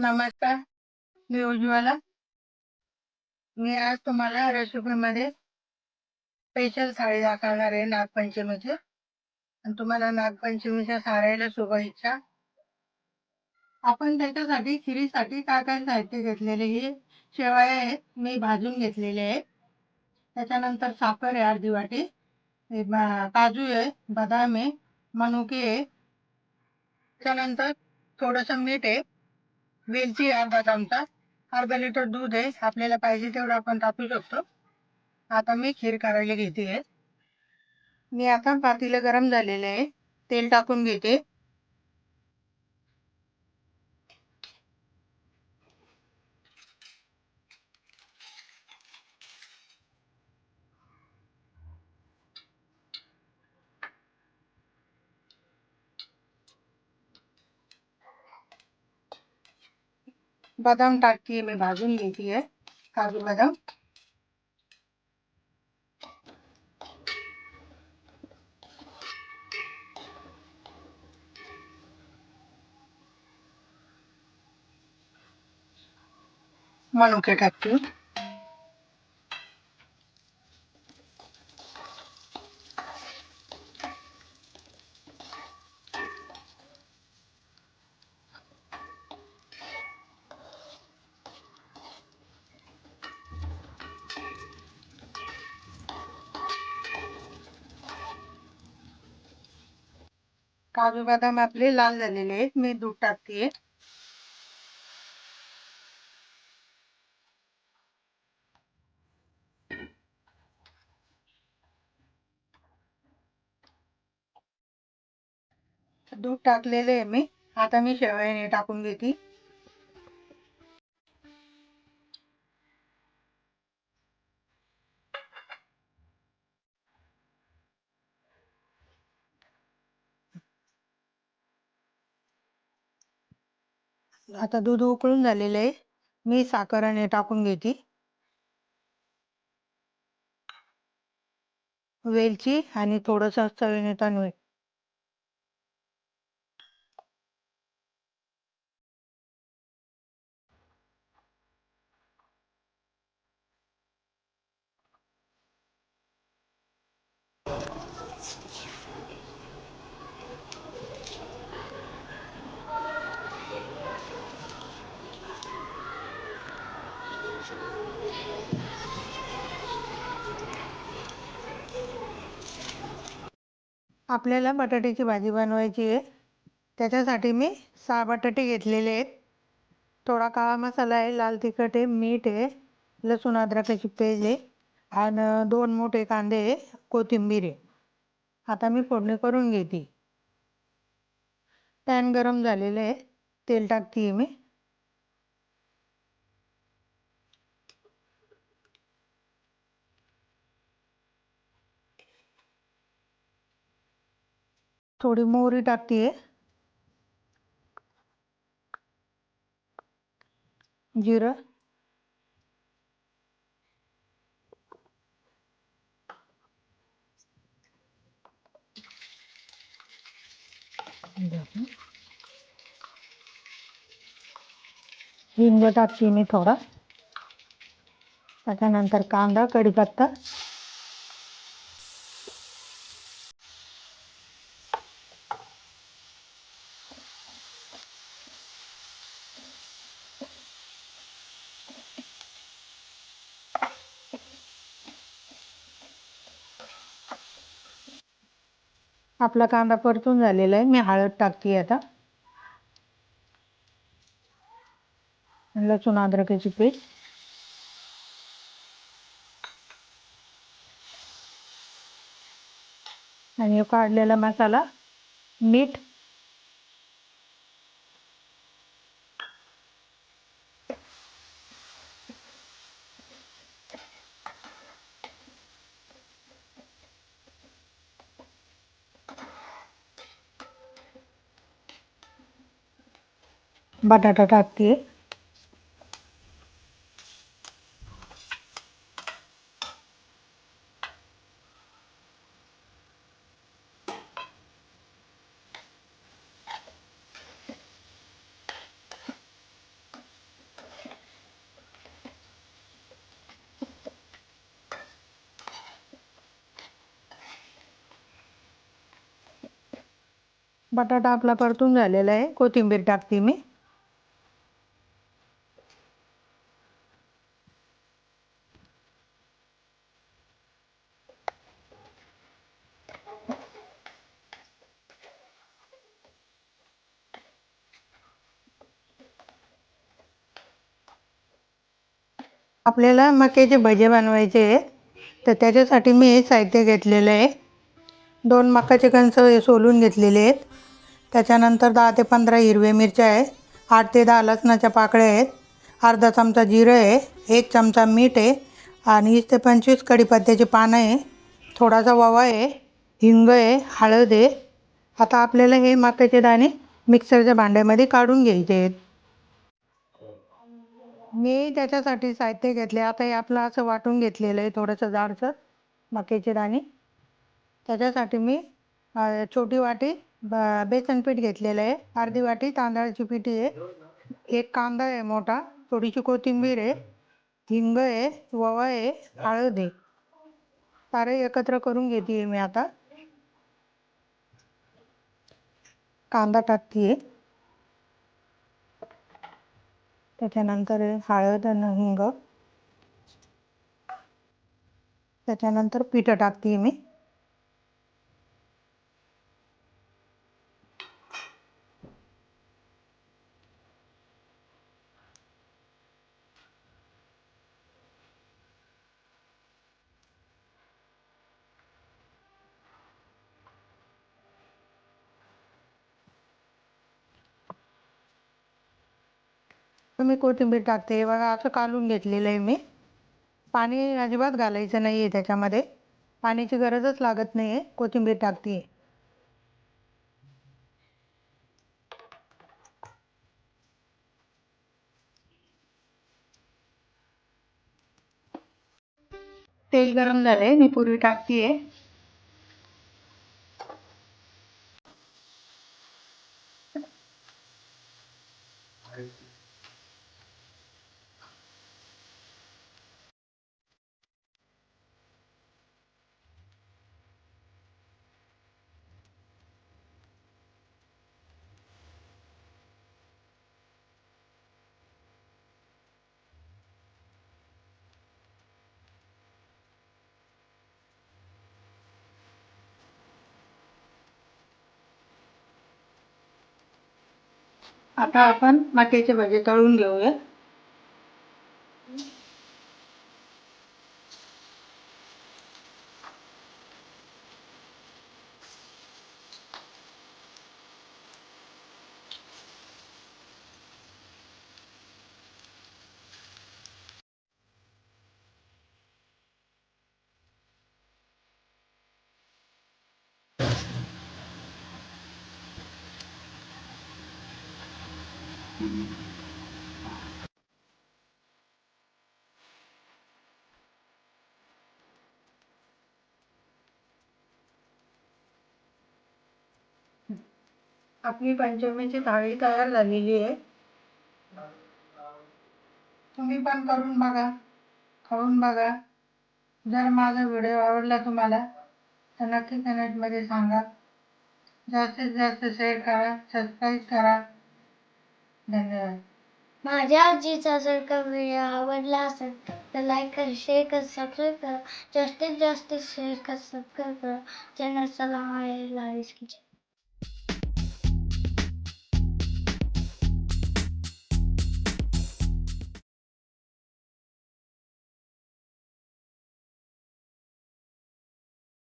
नमस्कार, मी उज्ज्वला. मी आज तुम्हाला रेसिपीमध्ये स्पेशल थाळी दाखवणार आहे नागपंचमीची आणि तुम्हाला नागपंचमीच्या साऱ्याला शुभेच्छा. आपण त्याच्यासाठी खिरीसाठी काय काय साहित्य घेतलेले हे शेवया आहेत, मी भाजून घेतलेले आहेत. त्याच्यानंतर साखर आहे अर्धी वाटी, काजू आहे, बदाम आहे, मनुके आहे. त्याच्यानंतर थोडंसं मीठ आहे, वेलची आहे अर्धा चमचा, अर्धा लिटर दूध आहे, आपल्याला पाहिजे तेवढं आपण टाकू शकतो. आता मी खीर करायला घेते आहे. मी आता पातेलं गरम झालेलं आहे, तेल टाकून घेते. बदाम टाकते, मी भाजून घेते, काजू बदाम. मनुके टाकते. काजू बदाम आपले लाल झालेले आहेत, मी दूध टाकते. दूध टाकलेले आहे मी. आता मी शेवयाने टाकून घेते. आता दूध उकळून झालेलं आहे, मी साखर टाकून घेते. वेलची आणि थोडंसं चवीने तांदूळ. आपल्याला बटाट्याची भाजी बनवायची आहे, त्याच्यासाठी मी 6 बटाटे घेतलेले आहेत. थोडा काळा मसाला आहे, लाल तिखट आहे, मीठ आहे, लसूण अद्रकाची पेस्ट आहे आणि 2 मोठे कांदे आहे, कोथिंबीर आहे. आता मी फोडणी करून घेते. पॅन गरम झालेलं आहे, तेल टाकते मी. थोडी मोहरी टाकते, जिरं, हिंग टाकते मी थोडा. त्याच्यानंतर कांदा, कढीपत्ता. आपला कांदा परतून झालेला आहे, मी हळद टाकते आता. लसूण अद्रकाची पेस्ट आणि काढलेला मसाला, मीठ, बटाटा टाकते. बटाटा आपला परतून झालेला आहे, कोथिंबीर टाकते मी. आपल्याला मक्याचे भजे बनवायचे आहे, तर त्याच्यासाठी मी हे साहित्य घेतलेलं आहे. 2 मकाचे कणस सोलून घेतलेले आहेत. त्याच्यानंतर 10 ते 15 हिरव्या मिरच्या आहेत, 8 ते 10 लसणाच्या पाकळ्या आहेत, अर्धा चमचा जिरं आहे, 1 चमचा मीठ आहे आणि 20 ते 25 कढीपत्त्याची पानं आहे, थोडासा ओवा आहे, हिंग आहे, हळद आहे. आता आपल्याला हे मक्याचे दाणे मिक्सरच्या भांड्यामध्ये काढून घ्यायचे आहेत. मी त्याच्यासाठी साहित्य घेतले. आता हे आपलं असं वाटून घेतलेलं आहे थोडंसं जाडसर मक्याचे दाणे. त्याच्यासाठी मी छोटी वाटी बेसन पीठ घेतलेलं आहे, अर्धी वाटी तांदळाची पिठी आहे, 1 कांदा आहे मोठा, थोडीशी कोथिंबीर आहे, हिंग आहे, ओवा आहे, हळद आहे. सारे एकत्र करून घेते मी. आता कांदा टाकते, त्याच्यानंतर हळद आणि हिंग, त्याच्यानंतर पिठं टाकते मी. मी कोथिंबीर टाकते. बघा असं काढून घेतलेलं आहे मी. पाणी अजिबात घालायचं नाही आहे त्याच्यामध्ये, पाण्याची गरजच लागत नाही आहे. कोथिंबीर टाकते. तेल गरम झाले, मी पुरी टाकते. आता आपण मक्याचे भजे तळून घेऊया. आपली पंचमीची थाळी तयार झालेली आहे. तुम्ही पण करून बघा, खाऊन बघा. जर माझा व्हिडिओ आवडला तुम्हाला तर नक्की कमेंटमध्ये सांगा. जास्तीत जास्त शेअर करा, सबस्क्राईब करा. धन्यवाद. माझ्या आजीचा जर का व्हिडिओ आवडला असेल तर लाईक करा, शेअर करा, सबस्क्राईब करा. जास्तीत जास्त शेअर करा, सबस्क्राईब करा. चॅनलचा नाव आहे लाईव्ह किचन.